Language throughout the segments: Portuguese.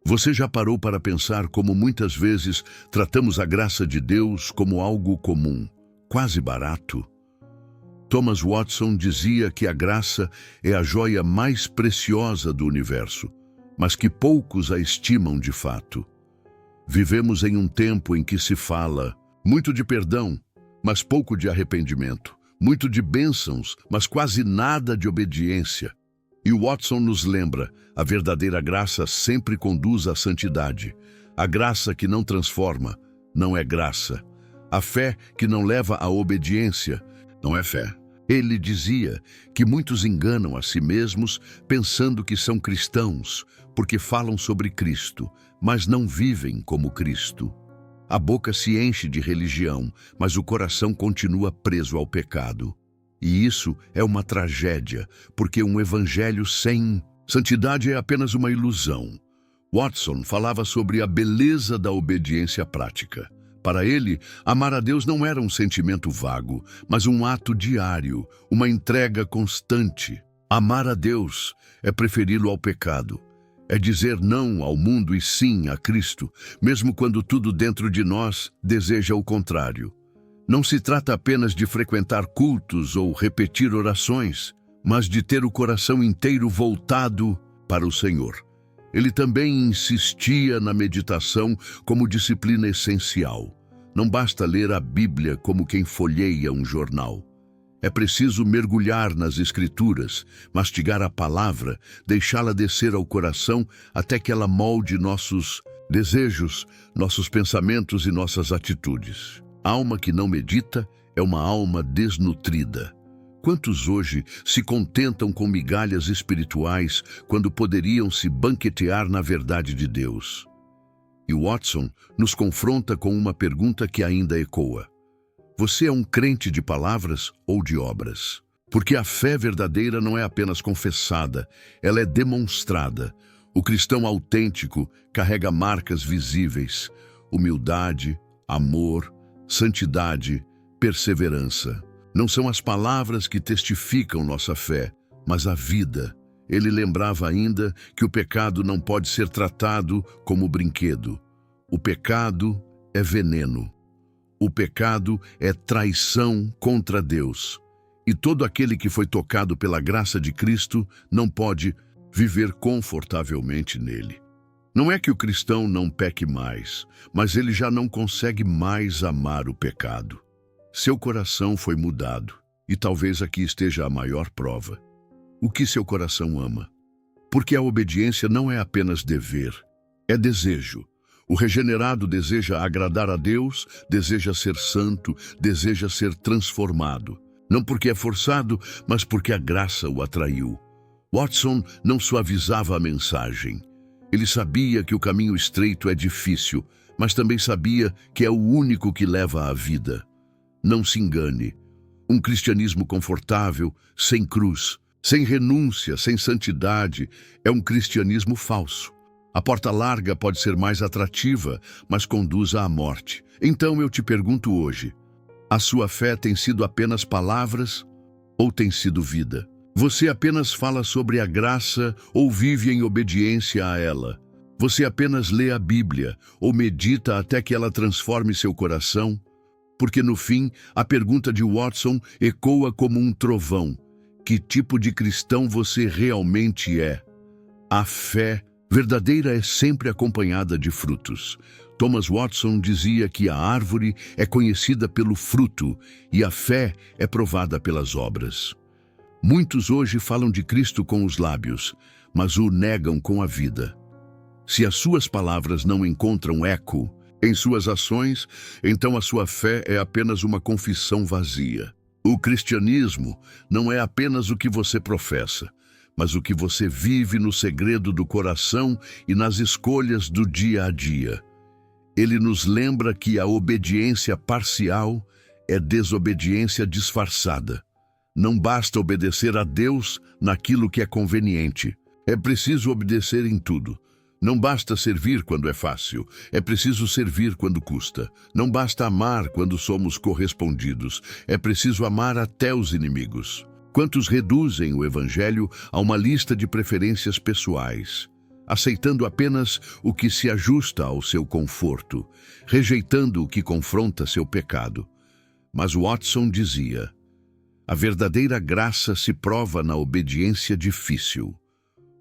Você já parou para pensar como muitas vezes tratamos a graça de Deus como algo comum, quase barato? Thomas Watson dizia que a graça é a joia mais preciosa do universo, mas que poucos a estimam de fato. Vivemos em um tempo em que se fala muito de perdão, mas pouco de arrependimento, muito de bênçãos, mas quase nada de obediência. E Watson nos lembra, a verdadeira graça sempre conduz à santidade. A graça que não transforma não é graça. A fé que não leva à obediência não é fé. Ele dizia que muitos enganam a si mesmos pensando que são cristãos, porque falam sobre Cristo, mas não vivem como Cristo. A boca se enche de religião, mas o coração continua preso ao pecado. E isso é uma tragédia, porque um evangelho sem santidade é apenas uma ilusão. Watson falava sobre a beleza da obediência prática. Para ele, amar a Deus não era um sentimento vago, mas um ato diário, uma entrega constante. Amar a Deus é preferi-lo ao pecado. É dizer não ao mundo e sim a Cristo, mesmo quando tudo dentro de nós deseja o contrário. Não se trata apenas de frequentar cultos ou repetir orações, mas de ter o coração inteiro voltado para o Senhor. Ele também insistia na meditação como disciplina essencial. Não basta ler a Bíblia como quem folheia um jornal. É preciso mergulhar nas Escrituras, mastigar a palavra, deixá-la descer ao coração até que ela molde nossos desejos, nossos pensamentos e nossas atitudes. Alma que não medita é uma alma desnutrida. Quantos hoje se contentam com migalhas espirituais quando poderiam se banquetear na verdade de Deus? E Watson nos confronta com uma pergunta que ainda ecoa. Você é um crente de palavras ou de obras? Porque a fé verdadeira não é apenas confessada, ela é demonstrada. O cristão autêntico carrega marcas visíveis: humildade, amor, santidade, perseverança. Não são as palavras que testificam nossa fé, mas a vida. Ele lembrava ainda que o pecado não pode ser tratado como brinquedo. O pecado é veneno. O pecado é traição contra Deus. E todo aquele que foi tocado pela graça de Cristo não pode viver confortavelmente nele. Não é que o cristão não peque mais, mas ele já não consegue mais amar o pecado. Seu coração foi mudado, e talvez aqui esteja a maior prova. O que seu coração ama? Porque a obediência não é apenas dever, é desejo. O regenerado deseja agradar a Deus, deseja ser santo, deseja ser transformado. Não porque é forçado, mas porque a graça o atraiu. Watson não suavizava a mensagem. Ele sabia que o caminho estreito é difícil, mas também sabia que é o único que leva à vida. Não se engane. Um cristianismo confortável, sem cruz, sem renúncia, sem santidade, é um cristianismo falso. A porta larga pode ser mais atrativa, mas conduz à morte. Então eu te pergunto hoje, a sua fé tem sido apenas palavras ou tem sido vida? Você apenas fala sobre a graça ou vive em obediência a ela? Você apenas lê a Bíblia ou medita até que ela transforme seu coração? Porque no fim, a pergunta de Watson ecoa como um trovão. Que tipo de cristão você realmente é? A fé verdadeira é sempre acompanhada de frutos. Thomas Watson dizia que a árvore é conhecida pelo fruto e a fé é provada pelas obras. Muitos hoje falam de Cristo com os lábios, mas o negam com a vida. Se as suas palavras não encontram eco em suas ações, então a sua fé é apenas uma confissão vazia. O cristianismo não é apenas o que você professa, mas o que você vive no segredo do coração e nas escolhas do dia a dia. Ele nos lembra que a obediência parcial é desobediência disfarçada. Não basta obedecer a Deus naquilo que é conveniente. É preciso obedecer em tudo. Não basta servir quando é fácil. É preciso servir quando custa. Não basta amar quando somos correspondidos. É preciso amar até os inimigos. Quantos reduzem o Evangelho a uma lista de preferências pessoais? aceitando apenas o que se ajusta ao seu conforto, rejeitando o que confronta seu pecado. Mas Watson dizia: a verdadeira graça se prova na obediência difícil.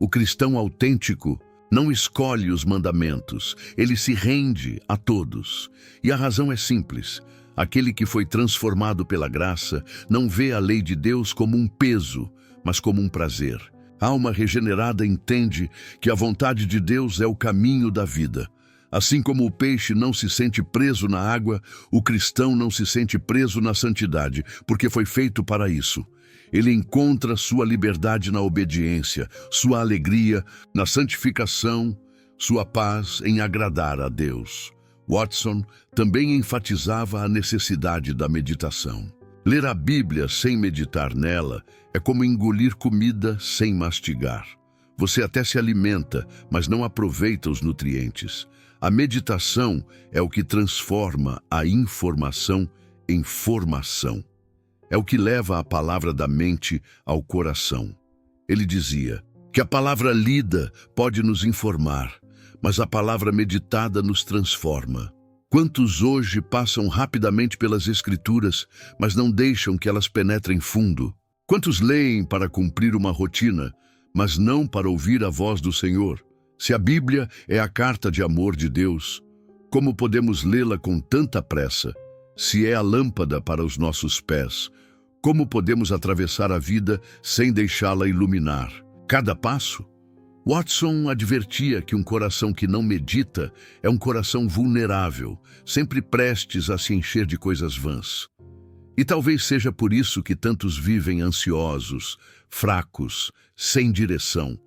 O cristão autêntico não escolhe os mandamentos, ele se rende a todos. E a razão é simples: aquele que foi transformado pela graça não vê a lei de Deus como um peso, mas como um prazer. A alma regenerada entende que a vontade de Deus é o caminho da vida. Assim como o peixe não se sente preso na água, o cristão não se sente preso na santidade, porque foi feito para isso. Ele encontra sua liberdade na obediência, sua alegria na santificação, sua paz em agradar a Deus. Watson também enfatizava a necessidade da meditação. Ler a Bíblia sem meditar nela é como engolir comida sem mastigar. Você até se alimenta, mas não aproveita os nutrientes. A meditação é o que transforma a informação em formação. É o que leva a palavra da mente ao coração. Ele dizia que a palavra lida pode nos informar, mas a palavra meditada nos transforma. Quantos hoje passam rapidamente pelas Escrituras, mas não deixam que elas penetrem fundo? Quantos leem para cumprir uma rotina, mas não para ouvir a voz do Senhor? Se a Bíblia é a carta de amor de Deus, como podemos lê-la com tanta pressa? Se é a lâmpada para os nossos pés, como podemos atravessar a vida sem deixá-la iluminar cada passo? Watson advertia que um coração que não medita é um coração vulnerável, sempre prestes a se encher de coisas vãs. E talvez seja por isso que tantos vivem ansiosos, fracos, sem direção,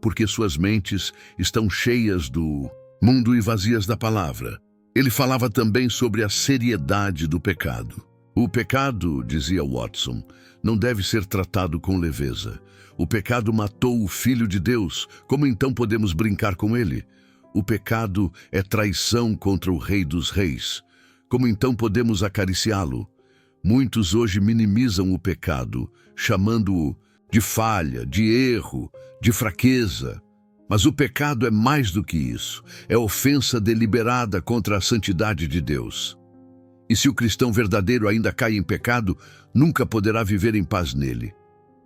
porque suas mentes estão cheias do mundo e vazias da palavra. Ele falava também sobre a seriedade do pecado. O pecado, dizia Watson, não deve ser tratado com leveza. O pecado matou o Filho de Deus, como então podemos brincar com ele? O pecado é traição contra o Rei dos Reis, como então podemos acariciá-lo? Muitos hoje minimizam o pecado, chamando-o de falha, de erro, de fraqueza. Mas o pecado é mais do que isso, é ofensa deliberada contra a santidade de Deus. E se o cristão verdadeiro ainda cai em pecado, nunca poderá viver em paz nele.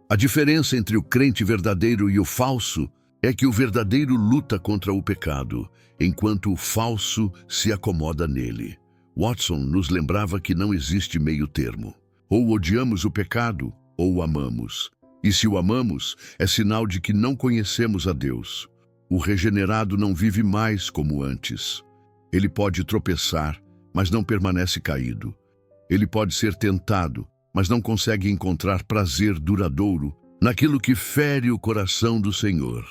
A diferença entre o crente verdadeiro e o falso é que o verdadeiro luta contra o pecado, enquanto o falso se acomoda nele. Watson nos lembrava que não existe meio termo. Ou odiamos o pecado, ou o amamos. E se o amamos, é sinal de que não conhecemos a Deus. O regenerado não vive mais como antes. Ele pode tropeçar, mas não permanece caído. Ele pode ser tentado, mas não consegue encontrar prazer duradouro naquilo que fere o coração do Senhor.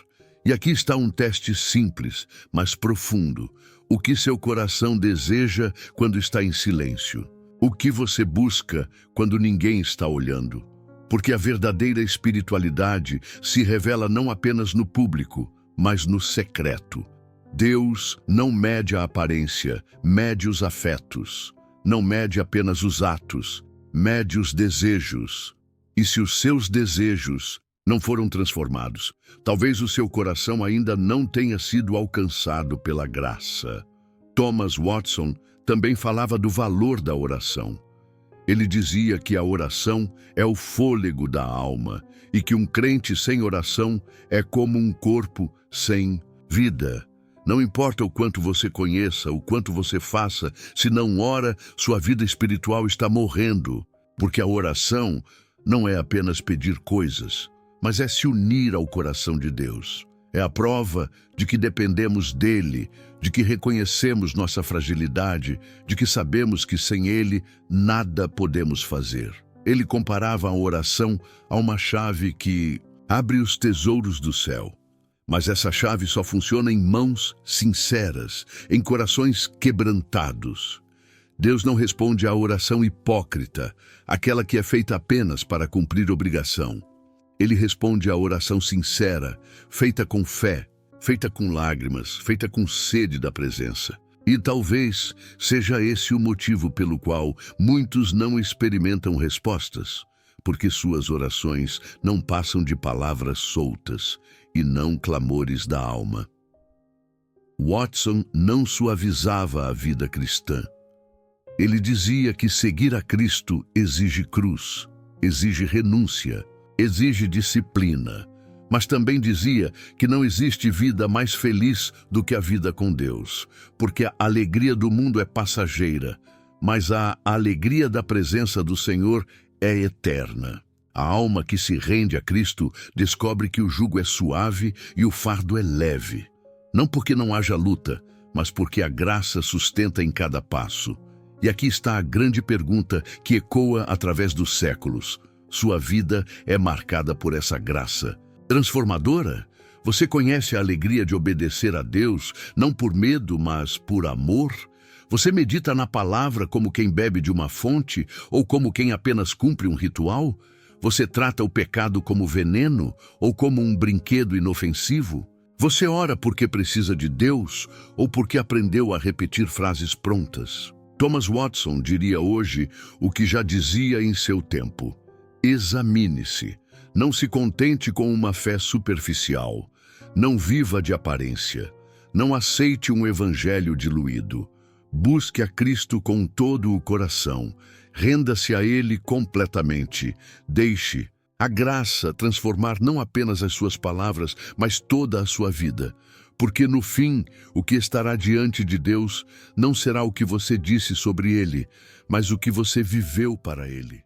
E aqui está um teste simples, mas profundo. O que seu coração deseja quando está em silêncio? O que você busca quando ninguém está olhando? Porque a verdadeira espiritualidade se revela não apenas no público, mas no secreto. Deus não mede a aparência, mede os afetos. Não mede apenas os atos, mede os desejos. E se os seus desejos não foram transformados, talvez o seu coração ainda não tenha sido alcançado pela graça. Thomas Watson também falava do valor da oração. Ele dizia que a oração é o fôlego da alma e que um crente sem oração é como um corpo sem vida. Não importa o quanto você conheça, o quanto você faça, se não ora, sua vida espiritual está morrendo. Porque a oração não é apenas pedir coisas, mas é se unir ao coração de Deus. É a prova de que dependemos dele, de que reconhecemos nossa fragilidade, de que sabemos que sem ele nada podemos fazer. Ele comparava a oração a uma chave que abre os tesouros do céu. Mas essa chave só funciona em mãos sinceras, em corações quebrantados. Deus não responde à oração hipócrita, aquela que é feita apenas para cumprir obrigação. Ele responde à oração sincera, feita com fé, feita com lágrimas, feita com sede da presença. E talvez seja esse o motivo pelo qual muitos não experimentam respostas, porque suas orações não passam de palavras soltas e não clamores da alma. Watson não suavizava a vida cristã. Ele dizia que seguir a Cristo exige cruz, exige renúncia, exige disciplina, mas também dizia que não existe vida mais feliz do que a vida com Deus, porque a alegria do mundo é passageira, mas a alegria da presença do Senhor é eterna. A alma que se rende a Cristo descobre que o jugo é suave e o fardo é leve. Não porque não haja luta, mas porque a graça sustenta em cada passo. E aqui está a grande pergunta que ecoa através dos séculos. Sua vida é marcada por essa graça transformadora? Você conhece a alegria de obedecer a Deus, não por medo, mas por amor? Você medita na palavra como quem bebe de uma fonte ou como quem apenas cumpre um ritual? Você trata o pecado como veneno ou como um brinquedo inofensivo? Você ora porque precisa de Deus ou porque aprendeu a repetir frases prontas? Thomas Watson diria hoje o que já dizia em seu tempo: examine-se, não se contente com uma fé superficial, não viva de aparência, não aceite um evangelho diluído. Busque a Cristo com todo o coração, renda-se a Ele completamente, deixe a graça transformar não apenas as suas palavras, mas toda a sua vida. Porque no fim, o que estará diante de Deus não será o que você disse sobre Ele, mas o que você viveu para Ele.